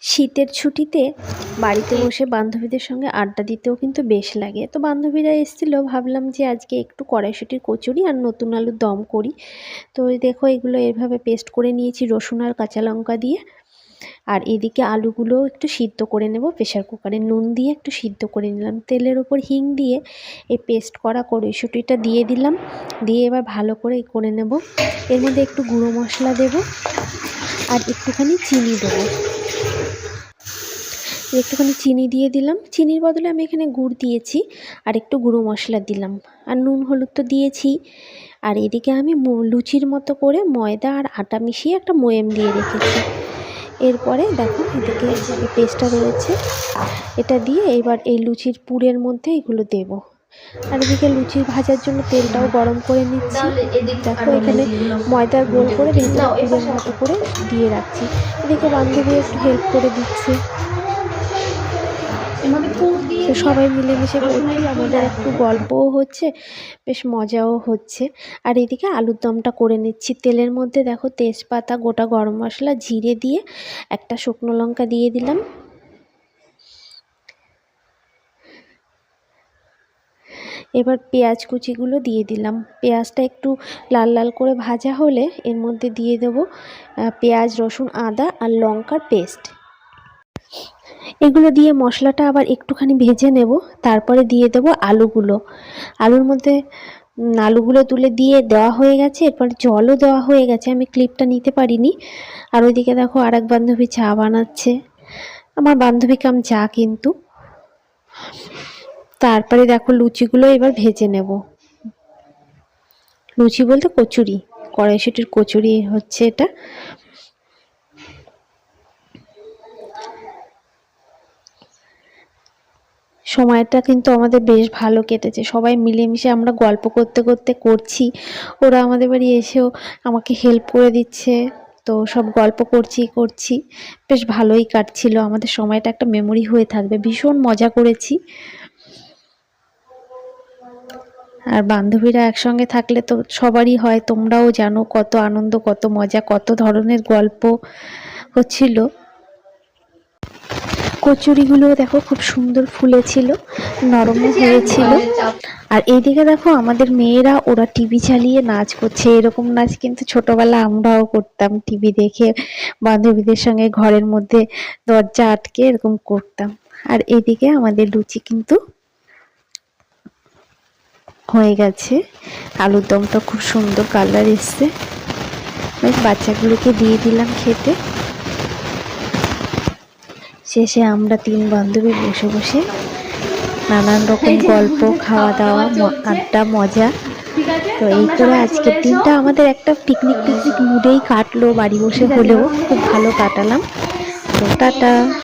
শীতের ছুটিতে বাড়িতে বসে বান্ধবীদের সঙ্গে আড্ডা দিতেও কিন্তু বেশ লাগে। তো বান্ধবীরা এসেছিল, ভাবলাম যে আজকে একটু কড়াইশুঁটির কচুরি আর নতুন আলুর দম করি। তো দেখো এগুলো এভাবে পেস্ট করে নিয়েছি রসুন আর কাঁচা লঙ্কা দিয়ে। আর এদিকে আলুগুলো একটু সিদ্ধ করে নেব প্রেশার কুকারে, নুন দিয়ে একটু সিদ্ধ করে নিলাম। তেলের ওপর হিং দিয়ে এই পেস্ট করা কড়াইশুঁটিটা দিয়ে দিলাম, দিয়ে এবার ভালো করে করে নেব। এর মধ্যে একটু গুঁড়ো মশলা দেব আর একটুখানি চিনি দেবো। একটুখানি চিনি দিয়ে দিলাম, চিনির বদলে আমি এখানে গুড় দিয়েছি, আর একটু গুঁড়ো মশলা দিলাম, আর নুন হলুদ তো দিয়েছি। আর এদিকে আমি লুচির মতো করে ময়দা আর আটা মিশিয়ে একটা ময়াম দিয়ে রেখেছি। এরপরে দেখো এদিকে পেস্টটা রয়েছে, এটা দিয়ে এবার এই লুচির পুরের মধ্যে এগুলো দেব। আর এদিকে লুচি ভাজার জন্য তেলটাও গরম করে নিচ্ছি। দেখো এখানে ময়দার গোল করে ভেতরে পুরের মতো করে দিয়ে রাখছি। এদিকে বান্ধবী একটু হেল্প করে দিচ্ছে। তো সবাই মিলেমিশে করছি, আমাদের একটু গল্পও হচ্ছে, বেশ মজাও হচ্ছে। আর এদিকে আলুর দমটা করে নিচ্ছি। তেলের মধ্যে দেখো তেজপাতা, গোটা গরম মশলা, জিরে দিয়ে একটা শুকনো লঙ্কা দিয়ে দিলাম। এবার পেঁয়াজ কুচিগুলো দিয়ে দিলাম। পেঁয়াজটা একটু লাল লাল করে ভাজা হলে এর মধ্যে দিয়ে দেব পেঁয়াজ, রসুন, আদা আর লঙ্কার পেস্ট। এগুলো দিয়ে মশলাটা আবার একটুখানি ভেজে নেব। তারপরে দিয়ে দেব আলুগুলো। আলুর মধ্যে আলুগুলো তুলে দিয়ে দেওয়া হয়ে গেছে, এরপরে জলও দেওয়া হয়ে গেছে, আমি ক্লিপটা নিতে পারিনি। আর ওইদিকে দেখো আরেক বান্ধবী চা বানাচ্ছে, আমার বান্ধবী কাম চা কিন্তু। তারপরে দেখো লুচিগুলো এবার ভেজে নেব। লুচি বলতে কচুরি, কড়াইশুঁটির কচুরি হচ্ছে এটা। সময়টা কিন্তু আমাদের বেশ ভালো কেটেছে, সবাই মিলেমিশে আমরা গল্প করতে করতে করছি। ওরা আমাদের বাড়ি এসেও আমাকে হেল্প করে দিচ্ছে। তো সব গল্প করছি, বেশ ভালোই কাটছিল আমাদের সময়টা, একটা মেমোরি হয়ে থাকবে। ভীষণ মজা করেছি। আর বান্ধবীরা একসঙ্গে থাকলে তো সবারই হয়, তোমরাও জানো কত আনন্দ, কত মজা, কত ধরনের গল্প হচ্ছিল। কচুরিগুলো দেখো খুব সুন্দর ফুলেছিল, নরমও হয়েছিল। আর এইদিকে দেখো আমাদের মেয়েরা, ওরা টিভি চালিয়ে নাচ করছে। এরকম নাচ কিন্তু ছোটবেলা আমরাও করতাম, টিভি দেখে বান্ধবীদের সঙ্গে ঘরের মধ্যে দরজা আটকে এরকম করতাম। আর এইদিকে আমাদের লুচি কিন্তু হয়ে গেছে, আলুর দমটা খুব সুন্দর কালার এসছে। বাচ্চাগুলোকে দিয়ে দিলাম খেতে। শেষে আমরা তিন বান্ধবী বসে বসে নানান রকম গল্প, খাওয়া দাওয়া, আড্ডা, মজা। তো এই করে আজকের দিনটা আমাদের একটা পিকনিক মুডেই কাটলো, বাড়ি বসে হলেও খুব ভালো কাটালাম। তো টাটা।